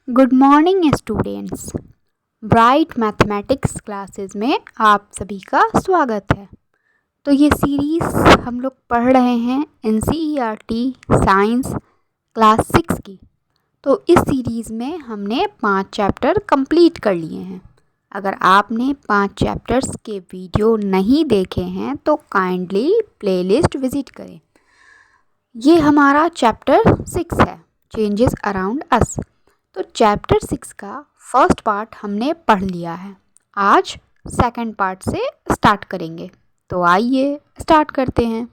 Good morning students. Bright mathematics classes में आप सभी का स्वागत है। तो ये सीरीज़ हम लोग पढ़ रहे हैं NCERT साइंस क्लास 6 की। तो इस सीरीज़ में हमने 5 चैप्टर कंप्लीट कर लिए हैं। अगर आपने 5 चैप्टर्स के वीडियो नहीं देखे हैं तो काइंडली प्लेलिस्ट विज़िट करें। ये हमारा चैप्टर 6 है, चेंजेस अराउंड अस। तो चैप्टर 6 का फर्स्ट पार्ट हमने पढ़ लिया है। आज सेकंड पार्ट से स्टार्ट करेंगे। तो आइए स्टार्ट करते हैं।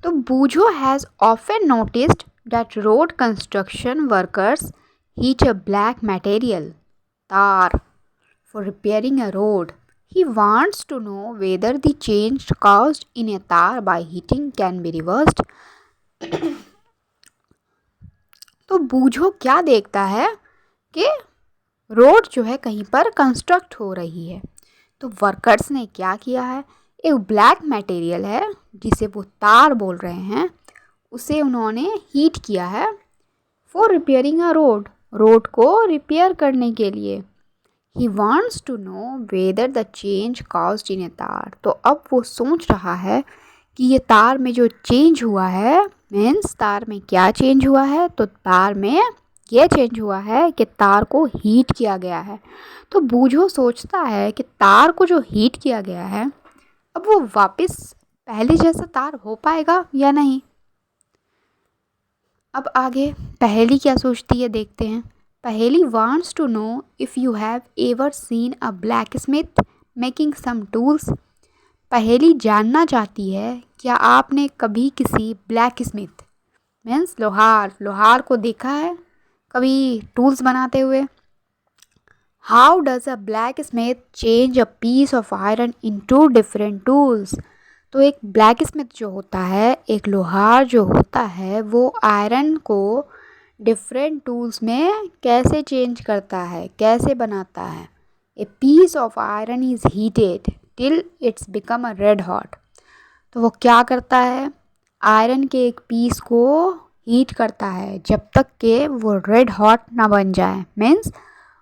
तो Boojho has often noticed that road construction workers heat a black material tar for repairing a road. He wants to know whether the change caused in a tar by heating can be reversed. तो बूझो क्या देखता है कि road जो है कहीं पर कंस्ट्रक्ट हो रही है। तो वर्कर्स ने क्या किया है, एक ब्लैक मटेरियल है जिसे वो तार बोल रहे हैं, उसे उन्होंने हीट किया है फॉर रिपेयरिंग अ रोड को रिपेयर करने के लिए। He wants to know whether the change caused in a tar. तो अब वो सोच रहा है कि ये तार में जो चेंज हुआ है, मीन्स तार में क्या चेंज हुआ है, तो तार में ये चेंज हुआ है कि तार को हीट किया गया है। तो बूझो सोचता है कि तार को जो हीट किया गया है, अब वो वापस पहले जैसा तार हो पाएगा या नहीं। अब आगे पहेली क्या सोचती है देखते हैं। Paheli wants to know if you have ever seen a blacksmith making some tools. Paheli जानना चाहती है क्या आपने कभी किसी ब्लैक स्मिथ मीन्स लोहार को देखा है कभी टूल्स बनाते हुए। How does a blacksmith change a piece of iron into different tools. तो एक ब्लैक स्मिथ जो होता है, एक लोहार जो होता है, वो आयरन को डिफरेंट टूल्स में कैसे चेंज करता है, कैसे बनाता है। A piece of iron is heated till it's become a red hot. तो वो क्या करता है, आयरन के एक पीस को हीट करता है जब तक कि वो रेड हॉट ना बन जाए। मीन्स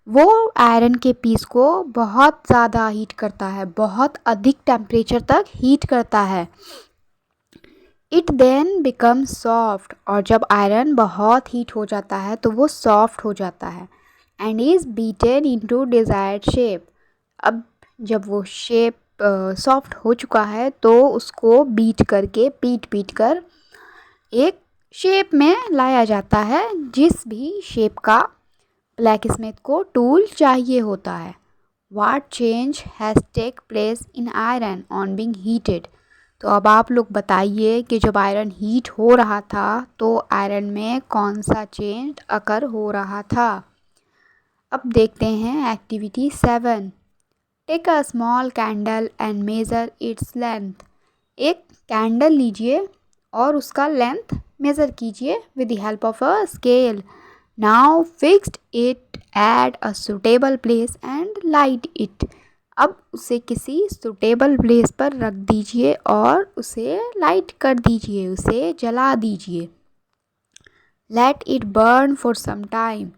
वो आयरन के पीस को बहुत ज़्यादा हीट करता है, बहुत अधिक टेम्परेचर तक हीट करता है। इट देन बिकम सॉफ्ट, और जब आयरन बहुत हीट हो जाता है तो वो सॉफ्ट हो जाता है। And is beaten into desired shape. अब जब वो शेप सॉफ्ट हो चुका है तो उसको पीट कर एक शेप में लाया जाता है, जिस भी शेप का ब्लैक स्मिथ को टूल चाहिए होता है। What change has take place in iron on being heated? तो अब आप लोग बताइए कि जब आयरन हीट हो रहा था तो आयरन में कौन सा चेंज अकर हो रहा था। अब देखते हैं activity 7। Take a small candle and measure its length. एक कैंडल लीजिए और उसका लेंथ मेज़र कीजिए with the help of a scale. Now fixed it at a suitable place and light it. अब उसे किसी सुटेबल प्लेस पर रख दीजिए और उसे लाइट कर दीजिए, उसे जला दीजिए। Let it burn for some time,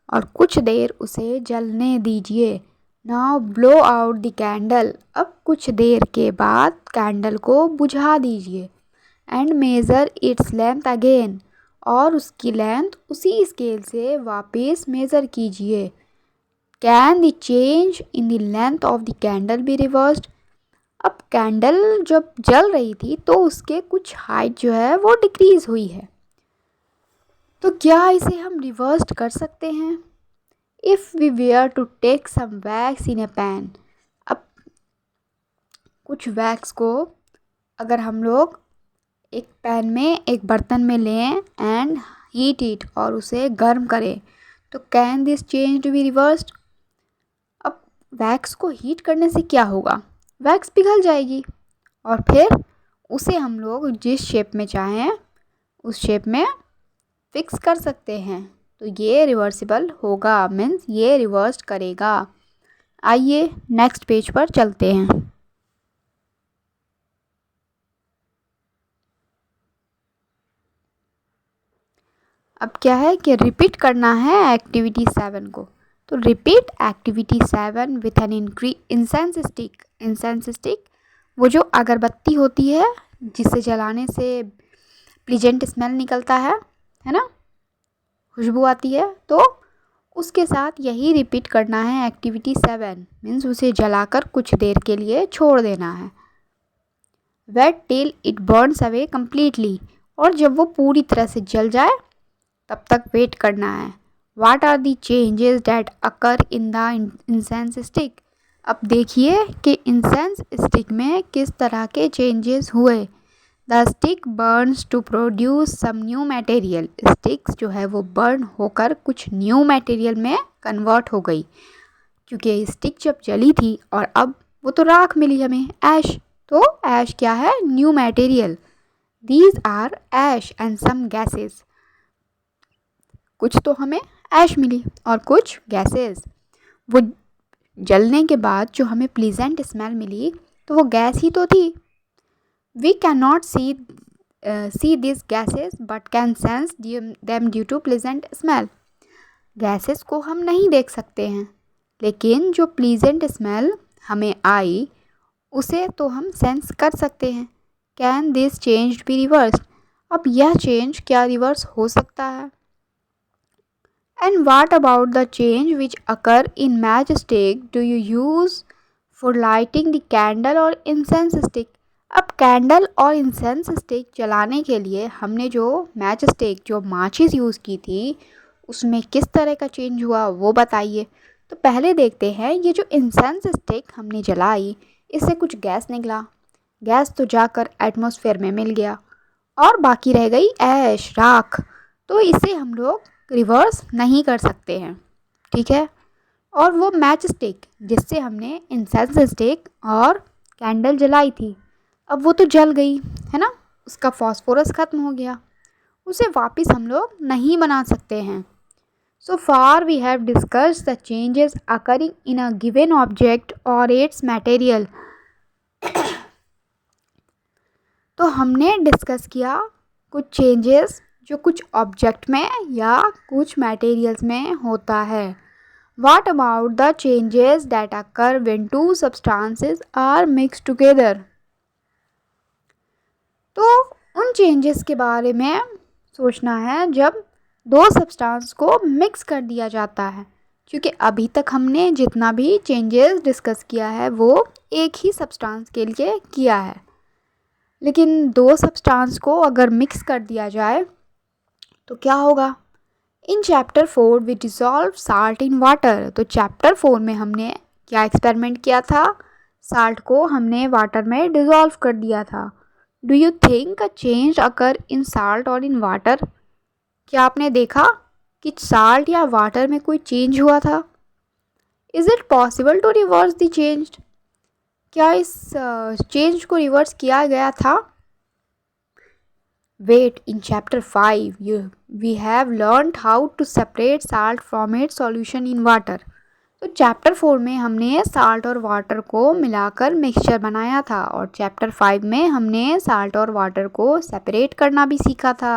और कुछ देर उसे जलने दीजिए। Now blow out the candle. अब कुछ देर के बाद कैंडल को बुझा दीजिए। And measure its length again, और उसकी लेंथ उसी स्केल से वापस मेज़र कीजिए। Can the change in the length of the candle be reversed. अब कैंडल जब जल रही थी तो उसके कुछ हाइट जो है वो डिक्रीज हुई है, तो क्या इसे हम रिवर्स्ड कर सकते हैं। If we were to take some wax in a pan. अब कुछ वैक्स को अगर हम लोग एक पैन में, एक बर्तन में लें एंड हीट इट, और उसे गर्म करें, तो can this change to be reversed. अब वैक्स को हीट करने से क्या होगा, वैक्स पिघल जाएगी और फिर उसे हम लोग जिस शेप में चाहें उस शेप में फिक्स कर सकते हैं। तो ये रिवर्सिबल होगा, मीन्स ये रिवर्स करेगा। आइए नेक्स्ट पेज पर चलते हैं। अब क्या है कि रिपीट करना है एक्टिविटी 7 को। तो repeat activity 7 with an incense stick. Incense stick वो जो अगरबत्ती होती है जिसे जलाने से प्लीजेंट स्मेल निकलता है ना, खुशबू आती है, तो उसके साथ यही रिपीट करना है एक्टिविटी 7। मीन्स उसे जलाकर कुछ देर के लिए छोड़ देना है। Wait till it burns away completely, और जब वो पूरी तरह से जल जाए तब तक वेट करना है। What are the changes that occur in the incense stick. अब देखिए कि इंसेंस स्टिक में किस तरह के चेंजेस हुए। The stick burns to produce some new material. Sticks जो है वो बर्न होकर कुछ न्यू मटेरियल में कन्वर्ट हो गई, क्योंकि स्टिक जब जली थी और अब वो तो राख मिली हमें, ऐश। तो ऐश क्या है? New material. These are ash and some gases. कुछ तो हमें ऐश मिली और कुछ गैसेस। वो जलने के बाद जो हमें प्लीजेंट स्मेल मिली तो वो गैस ही तो थी। We can not see this gases but can sense them due to pleasant smell. Gases को हम नहीं देख सकते हैं, लेकिन जो प्लीजेंट स्मेल हमें आई उसे तो हम सेंस कर सकते हैं। Can this change be reverse. अब यह चेंज क्या रिवर्स हो सकता है? And what about the change which occur in matchstick do you use for lighting the candle or incense stick? अब कैंडल और इंसेंस स्टिक जलाने के लिए हमने जो मैच स्टिक जो माचिस यूज़ की थी उसमें किस तरह का चेंज हुआ वो बताइए। तो पहले देखते हैं, ये जो इंसेंस स्टिक हमने जलाई इससे कुछ गैस निकला। गैस तो जाकर एटमॉस्फेयर में मिल गया और बाकी रह गई ऐश, राख। तो इसे हम लोग रिवर्स नहीं कर सकते हैं, ठीक है। और वो मैच स्टिक जिससे हमने इंसेंस स्टिक और कैंडल जलाई थी, अब वो तो जल गई है ना, उसका फॉस्फोरस ख़त्म हो गया, उसे वापस हम लोग नहीं बना सकते हैं। So far we have discussed the changes occurring in a given object और इट्स मटेरियल। तो हमने डिस्कस किया कुछ चेंजेस जो कुछ ऑब्जेक्ट में या कुछ मटेरियल्स में होता है। What about the changes that occur when two substances are mixed together? तो उन चेंजेस के बारे में सोचना है जब दो सब्सटेंस को मिक्स कर दिया जाता है, क्योंकि अभी तक हमने जितना भी चेंजेस डिस्कस किया है वो एक ही सब्सटेंस के लिए किया है, लेकिन दो सब्सटेंस को अगर मिक्स कर दिया जाए तो क्या होगा। In chapter 4 we dissolve salt in water. तो चैप्टर 4 में हमने क्या एक्सपेरिमेंट किया था? साल्ट को हमने वाटर में डिज़ोल्व कर दिया था। Do you think a change occur in salt और इन वाटर? क्या आपने देखा कि साल्ट या वाटर में कोई चेंज हुआ था? Is it possible to reverse the change? क्या इस चेंज को रिवर्स किया गया था? Wait, in chapter 5 we have learned how to separate salt from its solution in water. तो चैप्टर 4 में हमने साल्ट और वाटर को मिलाकर मिक्सचर बनाया था और चैप्टर 5 में हमने साल्ट और वाटर को सेपरेट करना भी सीखा था।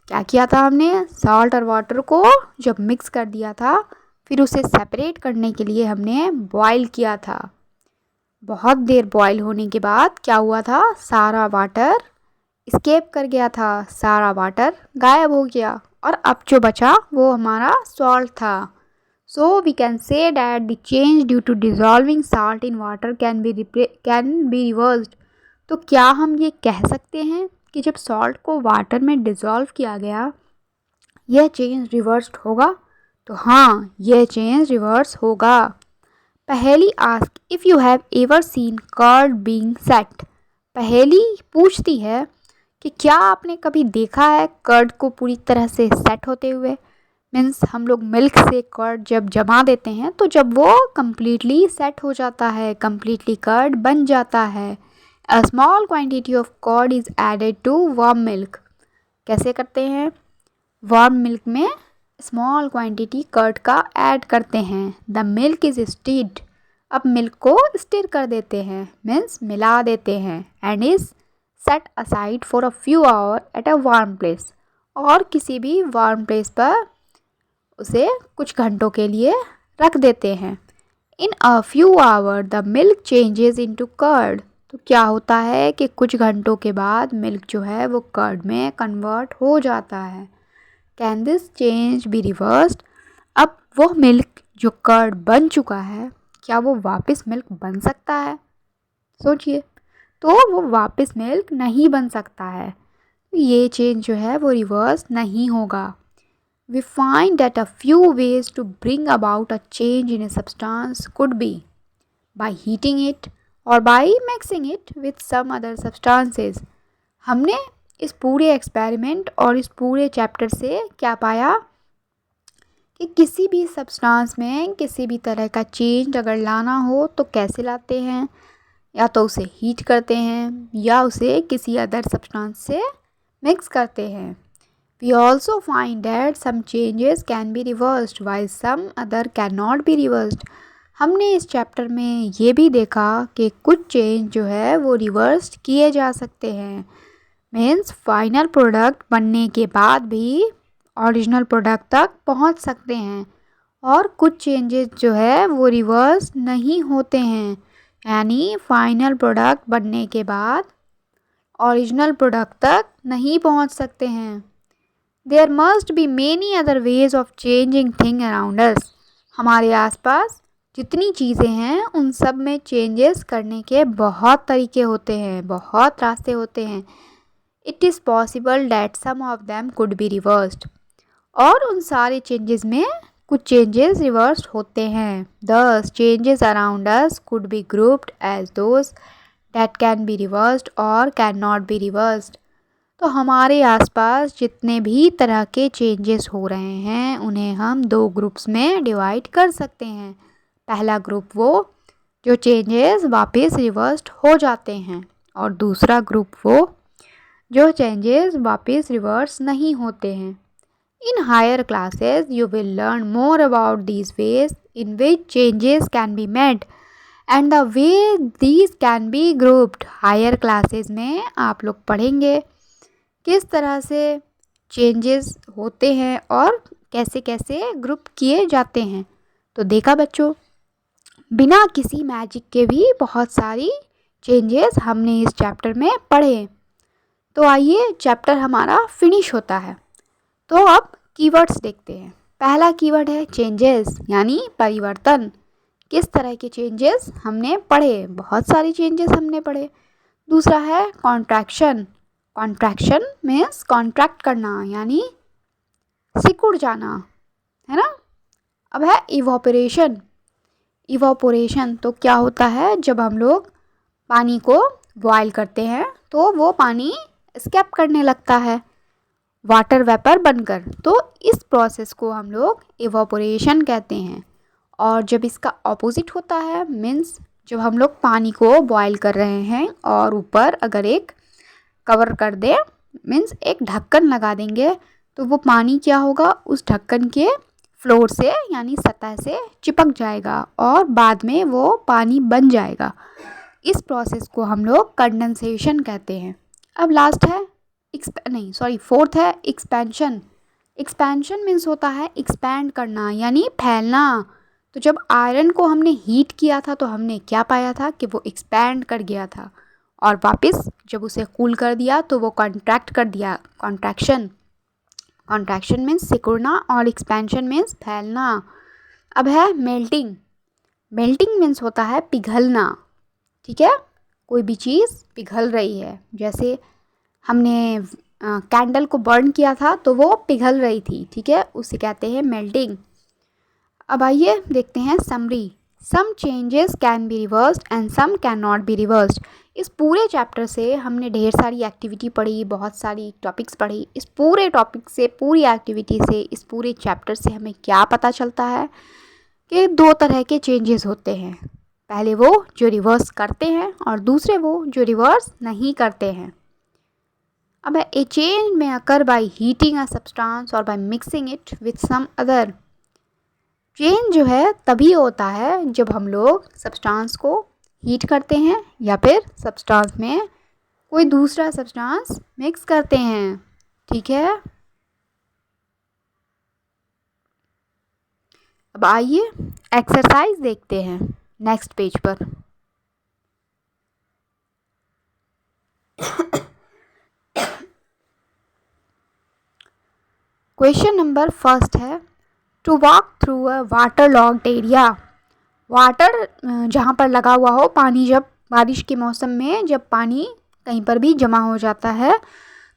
क्या किया था हमने? साल्ट और वाटर को जब मिक्स कर दिया था फिर उसे सेपरेट करने के लिए हमने बॉयल किया था। बहुत देर बॉयल होने के बाद क्या हुआ था? सारा वाटर स्केप कर गया था, सारा वाटर गायब हो गया और अब जो बचा वो हमारा सॉल्ट था। So we can say that the change due to dissolving salt in water can be reversed. तो क्या हम ये कह सकते हैं कि जब सॉल्ट को वाटर में डिज़ोल्व किया गया यह चेंज रिवर्स्ड होगा? तो हाँ, यह चेंज रिवर्स होगा। Paheli ask if you have ever seen curd being set. Paheli पूछती है कि क्या आपने कभी देखा है कर्ड को पूरी तरह से सेट होते हुए? मीन्स हम लोग मिल्क से कर्ड जब जमा देते हैं तो जब वो कम्प्लीटली सेट हो जाता है, कम्प्लीटली कर्ड बन जाता है। A small quantity of curd is added to warm milk. कैसे करते हैं? वार्म मिल्क में स्मॉल क्वांटिटी कर्ड का ऐड करते हैं। The milk is stirred. अब मिल्क को स्टिर कर देते हैं, मीन्स मिला देते हैं, and is set aside for a few hours at a warm place। और किसी भी वार्म प्लेस पर उसे कुछ घंटों के लिए रख देते हैं। In a few hour the milk changes into curd. तो क्या होता है कि कुछ घंटों के बाद मिल्क जो है वो कर्ड में कन्वर्ट हो जाता है। Can this change be reversed? अब वो मिल्क जो कर्ड बन चुका है, क्या वो वापस मिल्क बन सकता है? सोचिए, तो वो वापस मिल्क नहीं बन सकता है। ये चेंज जो है वो रिवर्स नहीं होगा। We find that a few ways to bring about a change in a substance could be by heating it or by mixing it with some other substances. हमने इस पूरे एक्सपेरिमेंट और इस पूरे चैप्टर से क्या पाया कि किसी भी सब्सटेंस में किसी भी तरह का चेंज अगर लाना हो तो कैसे लाते हैं, या तो उसे हीट करते हैं या उसे किसी अदर सब्सटेंस से मिक्स करते हैं। We also find that some changes can be reversed while some other cannot be reversed. हमने इस चैप्टर में ये भी देखा कि कुछ चेंज जो है वो रिवर्स किए जा सकते हैं। मीन्स फाइनल प्रोडक्ट बनने के बाद भी ओरिजिनल प्रोडक्ट तक पहुंच सकते हैं, और कुछ चेंजेस जो है वो रिवर्स नहीं होते हैं, यानी फाइनल प्रोडक्ट बनने के बाद ओरिजिनल प्रोडक्ट तक नहीं पहुंच सकते हैं। There must be many other ways of changing things around us. हमारे आसपास जितनी चीज़ें हैं उन सब में चेंजेस करने के बहुत तरीके होते हैं, बहुत रास्ते होते हैं। It is possible that some of them could be reversed. और उन सारे चेंजेस में कुछ चेंजेस रिवर्स होते हैं। Thus, changes around us could be grouped as those that can be reversed or cannot be reversed. तो हमारे आसपास जितने भी तरह के चेंजेस हो रहे हैं उन्हें हम दो ग्रुप्स में डिवाइड कर सकते हैं। पहला ग्रुप वो जो चेंजेस वापस रिवर्स्ड हो जाते हैं, और दूसरा ग्रुप वो जो चेंजेस वापस रिवर्स नहीं होते हैं। In higher classes you will learn more about these ways in which changes can be made and the way these can be grouped. Higher classes में आप लोग पढ़ेंगे किस तरह से चेंजेस होते हैं और कैसे कैसे ग्रुप किए जाते हैं। तो देखा बच्चों, बिना किसी मैजिक के भी बहुत सारी चेंजेस हमने इस चैप्टर में पढ़े। तो आइए चैप्टर हमारा फिनिश होता है। तो अब कीवर्ड्स देखते हैं। पहला कीवर्ड है चेंजेस, यानी परिवर्तन। किस तरह के चेंजेस हमने पढ़े? बहुत सारे चेंजेस हमने पढ़े। दूसरा है कॉन्ट्रैक्शन। कॉन्ट्रैक्शन मीन्स कॉन्ट्रैक्ट करना, यानी सिकुड़ जाना, है ना। अब है इवोपरेशन। इवोपोरेशन तो क्या होता है, जब हम लोग पानी को बॉयल करते हैं तो वो पानी एस्केप करने लगता है वाटर वेपर बनकर। तो इस प्रोसेस को हम लोग इवोपोरेशन कहते हैं। और जब इसका ऑपोजिट होता है, मीन्स जब हम लोग पानी को बॉयल कर रहे हैं और ऊपर अगर एक कवर कर दे, मीन्स एक ढक्कन लगा देंगे, तो वो पानी क्या होगा, उस ढक्कन के फ्लोर से यानी सतह से चिपक जाएगा और बाद में वो पानी बन जाएगा। इस प्रोसेस को हम लोग कंडेंसेशन कहते हैं। अब लास्ट है फोर्थ है एक्सपेंशन। एक्सपेंशन मीन्स होता है एक्सपैंड करना, यानी फैलना। तो जब आयरन को हमने हीट किया था तो हमने क्या पाया था कि वो एक्सपैंड कर गया था, और वापस जब उसे कूल कर दिया तो वो कॉन्ट्रैक्ट कर दिया। कॉन्ट्रैक्शन मीन्स सिकुड़ना और एक्सपेंशन मीन्स फैलना। अब है मेल्टिंग। मेल्टिंग मीन्स होता है पिघलना। ठीक है, कोई भी चीज़ पिघल रही है, जैसे हमने कैंडल को बर्न किया था तो वो पिघल रही थी, ठीक है, उसे कहते हैं मेल्टिंग। अब आइए देखते हैं summary. Some changes can be reversed and some can not be reversed. इस पूरे चैप्टर से हमने ढेर सारी एक्टिविटी पढ़ी, बहुत सारी टॉपिक्स पढ़ी। इस पूरे टॉपिक से, पूरी एक्टिविटी से, इस पूरे चैप्टर से हमें क्या पता चलता है कि दो तरह के चेंजेस होते हैं। पहले वो जो रिवर्स करते हैं और दूसरे वो जो रिवर्स नहीं करते हैं। अब ए चेंज में occur by heating a substance or by mixing it with some other. Change जो है तभी होता है जब हम लोग सब्सटेंस को हीट करते हैं या फिर सब्सटेंस में कोई दूसरा सब्सटेंस मिक्स करते हैं। ठीक है, अब आइए एक्सरसाइज देखते हैं नेक्स्ट पेज पर। क्वेश्चन नंबर फर्स्ट है, to walk through a water logged area. Water जहाँ पर लगा हुआ हो पानी, जब बारिश के मौसम में जब पानी कहीं पर भी जमा हो जाता है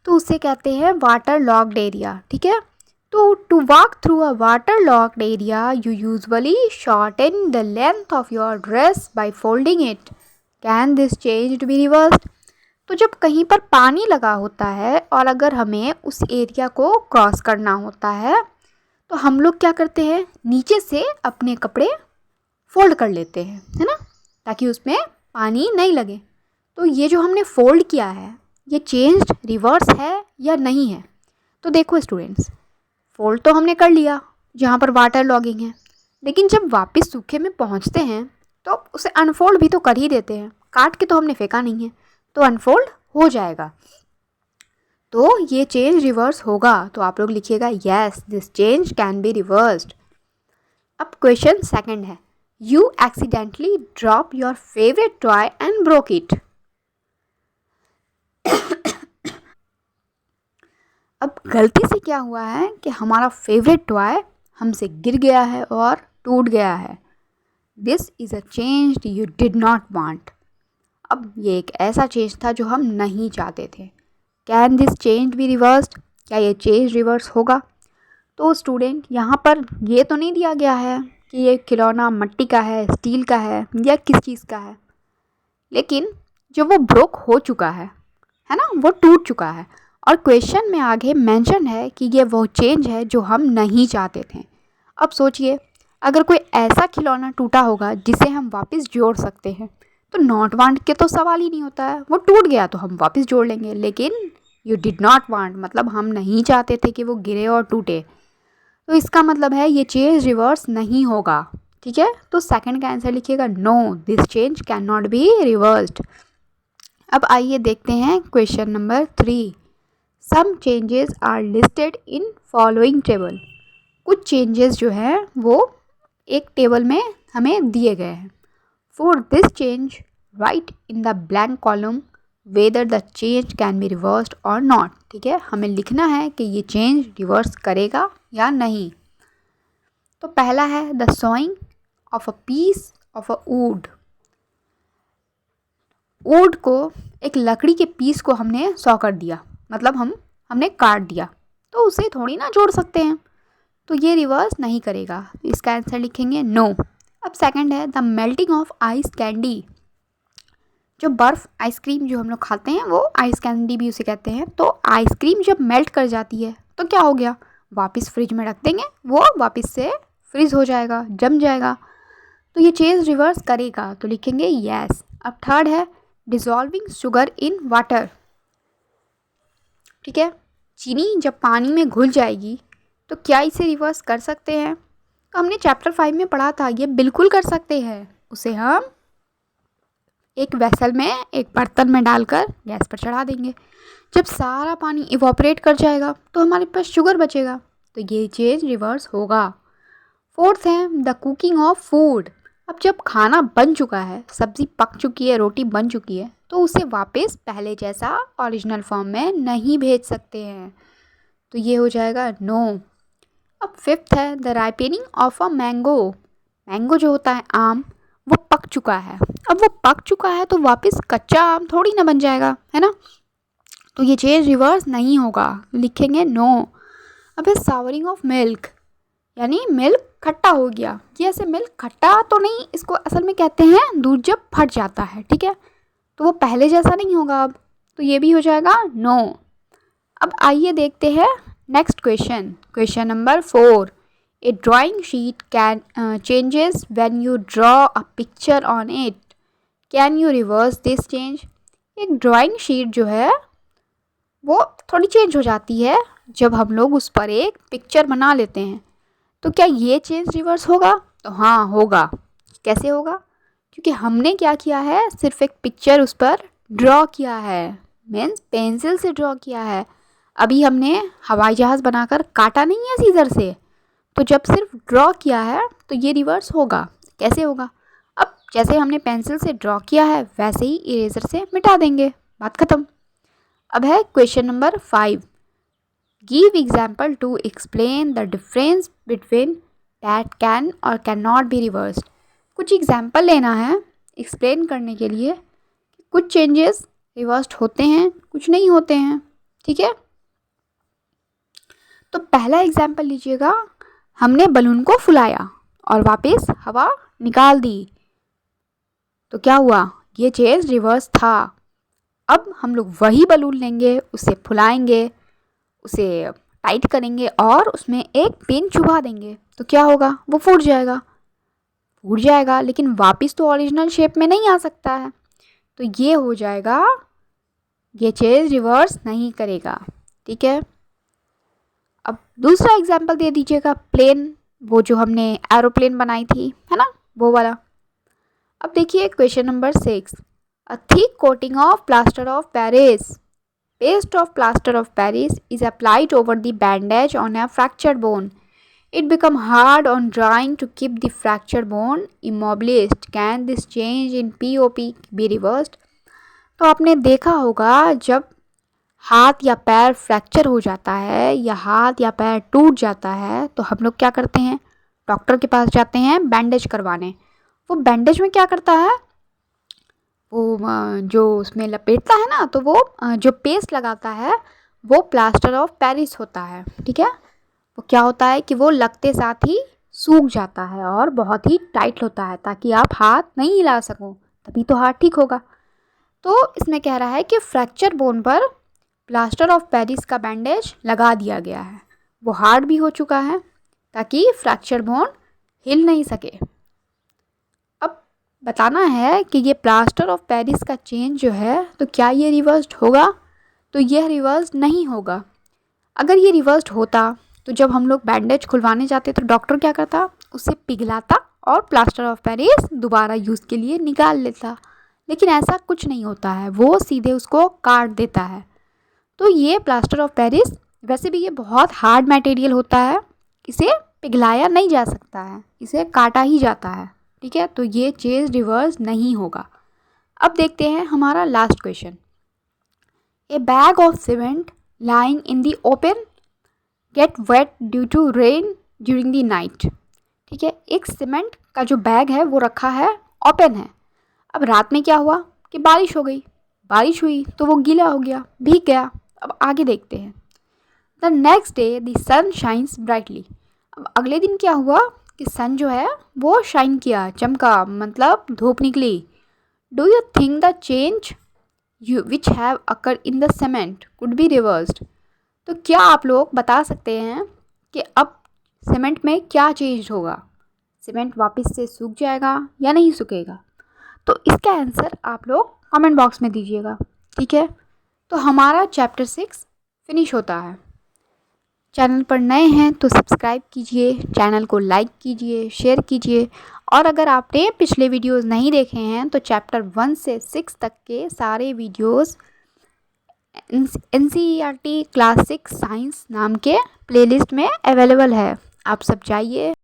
तो उसे कहते हैं वाटर लॉग्ड एरिया। ठीक है, तो to walk through a water logged area you usually shorten the length of your dress by folding it. Can this change be reversed. तो जब कहीं पर पानी लगा होता है और अगर हमें उस एरिया को क्रॉस करना होता है तो हम लोग क्या करते हैं, नीचे से अपने कपड़े फोल्ड कर लेते हैं, है ना, ताकि उसमें पानी नहीं लगे। तो ये जो हमने फोल्ड किया है ये चेंज रिवर्स है या नहीं है। तो देखो स्टूडेंट्स, फोल्ड तो हमने कर लिया जहाँ पर वाटर लॉगिंग है, लेकिन जब वापस सूखे में पहुँचते हैं तो उसे अनफोल्ड भी तो कर ही देते हैं, काट के तो हमने फेंका नहीं है, तो अनफोल्ड हो जाएगा। तो ये चेंज रिवर्स होगा, तो आप लोग लिखिएगा yes this change can be reversed. अब क्वेश्चन सेकंड है, you accidentally drop your favourite toy and broke it. अब गलती से क्या हुआ है कि हमारा फेवरेट टॉय हमसे गिर गया है और टूट गया है। This is a change you did not want. अब ये एक ऐसा चेंज था जो हम नहीं चाहते थे। Can this change be reversed, क्या ये चेंज रिवर्स होगा। तो स्टूडेंट यहाँ पर ये तो नहीं दिया गया है कि ये खिलौना मिट्टी का है, स्टील का है या किस चीज़ का है, लेकिन जो वो ब्रोक हो चुका है ना, वो टूट चुका है, और क्वेश्चन में आगे मेंशन है कि ये वो चेंज है जो हम नहीं चाहते थे। अब सोचिए, अगर कोई ऐसा खिलौना टूटा होगा जिसे हम वापस जोड़ सकते हैं तो नॉट वांट के तो सवाल ही नहीं होता है। वो टूट गया तो हम वापस जोड़ लेंगे, लेकिन यू डिड नॉट वांट मतलब हम नहीं चाहते थे कि वो गिरे और टूटे, तो इसका मतलब है ये चेंज रिवर्स नहीं होगा। ठीक है, तो सेकंड का आंसर लिखिएगा no this change can not be reversed. अब आइए देखते हैं question number 3, some changes are listed in following table. कुछ चेंजेस जो है वो एक टेबल में हमें दिए गए हैं। For this change right in the blank column weather the change can be reversed और नॉट। ठीक है, हमें लिखना है कि ये चेंज रिवर्स करेगा या नहीं। तो पहला है the sawing of a piece of a wood. Wood को, एक लकड़ी के पीस को हमने सॉ कर दिया, मतलब हमने काट दिया, तो उसे थोड़ी ना जोड़ सकते हैं, तो ये रिवर्स नहीं करेगा। इसका आंसर लिखेंगे नो। अब सेकंड है the melting of ice candy. जो बर्फ़ आइसक्रीम जो हम लोग खाते हैं वो आइस कैंडी भी उसे कहते हैं। तो आइसक्रीम जब मेल्ट कर जाती है तो क्या हो गया, वापस फ्रिज में रख देंगे, वो वापस से फ्रीज हो जाएगा, जम जाएगा, तो ये चेंज रिवर्स करेगा, तो लिखेंगे यस। अब थर्ड है डिज़ोल्विंग शुगर इन वाटर। ठीक है, चीनी जब पानी में घुल जाएगी तो क्या इसे रिवर्स कर सकते हैं। तो हमने चैप्टर 5 में पढ़ा था, ये बिल्कुल कर सकते हैं। उसे हम एक वेसल में, एक बर्तन में डालकर गैस पर चढ़ा देंगे, जब सारा पानी इवोपरेट कर जाएगा तो हमारे पास शुगर बचेगा, तो ये चेंज रिवर्स होगा। फोर्थ है द कुकिंग ऑफ फूड। अब जब खाना बन चुका है, सब्ज़ी पक चुकी है, रोटी बन चुकी है, तो उसे वापस पहले जैसा ओरिजिनल फॉर्म में नहीं भेज सकते हैं, तो ये हो जाएगा नो। अब फिफ्थ है the ripening of a mango. Mango जो होता है आम, वो पक चुका है, अब वो पक चुका है तो वापस कच्चा आम थोड़ी ना बन जाएगा, है ना, तो ये चेंज रिवर्स नहीं होगा, लिखेंगे नो। अब है सावरिंग ऑफ मिल्क, यानी मिल्क खट्टा हो गया। ये ऐसे मिल्क खट्टा तो नहीं, इसको असल में कहते हैं दूध जब फट जाता है। ठीक है, तो वो पहले जैसा नहीं होगा अब, तो ये भी हो जाएगा नो। अब आइए देखते हैं next question, question number 4, A drawing sheet can changes when you draw a picture on it, can you reverse this change. एक ड्राइंग शीट जो है वो थोड़ी चेंज हो जाती है जब हम लोग उस पर एक पिक्चर बना लेते हैं, तो क्या ये चेंज रिवर्स होगा। तो हाँ होगा। कैसे होगा, क्योंकि हमने क्या किया है, सिर्फ एक पिक्चर उस पर ड्रॉ किया है, मीन्स पेंसिल से ड्रॉ किया है। अभी हमने हवाई जहाज़ बनाकर काटा नहीं है सीजर से, तो जब सिर्फ ड्रॉ किया है तो ये रिवर्स होगा। कैसे होगा? अब जैसे हमने पेंसिल से ड्रॉ किया है वैसे ही इरेजर से मिटा देंगे, बात खत्म। अब है question number 5। Give example to explain the difference between that can और कैन नॉट बी रिवर्स्ड। कुछ एग्जाम्पल लेना है एक्सप्लेन करने के लिए कि कुछ चेंजेस रिवर्स्ड होते हैं, कुछ नहीं होते हैं, ठीक है। तो पहला एग्जाम्पल लीजिएगा, हमने बलून को फुलाया और वापस हवा निकाल दी, तो क्या हुआ? ये चेंज रिवर्स था। अब हम लोग वही बलून लेंगे, उसे फुलाएंगे, उसे टाइट करेंगे और उसमें एक पिन चुभा देंगे, तो क्या होगा? वो फूट जाएगा। फूट जाएगा लेकिन वापस तो ओरिजिनल शेप में नहीं आ सकता है, तो ये हो जाएगा, ये चेंज रिवर्स नहीं करेगा, ठीक है। अब दूसरा एग्जाम्पल दे दीजिएगा, प्लेन, वो जो हमने एरोप्लेन बनाई थी, है ना, वो वाला। अब देखिए question number 6। A thick coating of plaster of Paris, paste of plaster of Paris is applied over the bandage on a fractured bone. It becomes hard on drying to keep the fractured bone immobilized. Can this change in POP be reversed? तो आपने देखा होगा जब हाथ या पैर fracture हो जाता है या हाथ या पैर टूट जाता है तो हम लोग क्या करते हैं? डॉक्टर के पास जाते हैं बैंडेज करवाने। वो बैंडेज में क्या करता है? वो जो उसमें लपेटता है ना, तो वो जो पेस्ट लगाता है वो प्लास्टर ऑफ पेरिस होता है, ठीक है। वो क्या होता है कि वो लगते साथ ही सूख जाता है और बहुत ही टाइट होता है ताकि आप हाथ नहीं हिला सको, तभी तो हाथ ठीक होगा। तो इसमें कह रहा है कि फ्रैक्चर बोन पर प्लास्टर ऑफ पेरिस का बैंडेज लगा दिया गया है, वो हार्ड भी हो चुका है ताकि फ्रैक्चर बोन हिल नहीं सके। बताना है कि ये प्लास्टर ऑफ पेरिस का चेंज जो है तो क्या ये रिवर्स्ड होगा? तो यह रिवर्स नहीं होगा। अगर ये रिवर्स्ड होता तो जब हम लोग बैंडेज खुलवाने जाते तो डॉक्टर क्या करता? उसे पिघलाता और प्लास्टर ऑफ पेरिस दोबारा यूज़ के लिए निकाल लेता, लेकिन ऐसा कुछ नहीं होता है, वो सीधे उसको काट देता है। तो ये प्लास्टर ऑफ पेरिस वैसे भी ये बहुत हार्ड मटेरियल होता है, इसे पिघलाया नहीं जा सकता है, इसे काटा ही जाता है, ठीक है। तो ये चेंज रिवर्स नहीं होगा। अब देखते हैं हमारा last question. A bag of cement lying in the open gate wet due to rain during the night, ठीक है। एक सीमेंट का जो बैग है वो रखा है, ओपन है। अब रात में क्या हुआ कि बारिश हो गई, बारिश हुई तो वो गीला हो गया, भीग गया। अब आगे देखते हैं। The next day the sun shines brightly. अब अगले दिन क्या हुआ कि सन जो है वो शाइन किया, चमका, मतलब धूप निकली। Do you think the change which have occur in the cement could be reversed? तो क्या आप लोग बता सकते हैं कि अब सीमेंट में क्या चेंज होगा? सीमेंट वापस से सूख जाएगा या नहीं सूखेगा? तो इसका आंसर आप लोग कमेंट बॉक्स में दीजिएगा, ठीक है। तो हमारा चैप्टर 6 फिनिश होता है। चैनल पर नए हैं तो सब्सक्राइब कीजिए, चैनल को लाइक कीजिए, शेयर कीजिए, और अगर आपने पिछले वीडियोस नहीं देखे हैं तो चैप्टर 1 से 6 तक के सारे वीडियोस NCERT क्लास 6 साइंस नाम के प्लेलिस्ट में अवेलेबल है। आप सब जाइए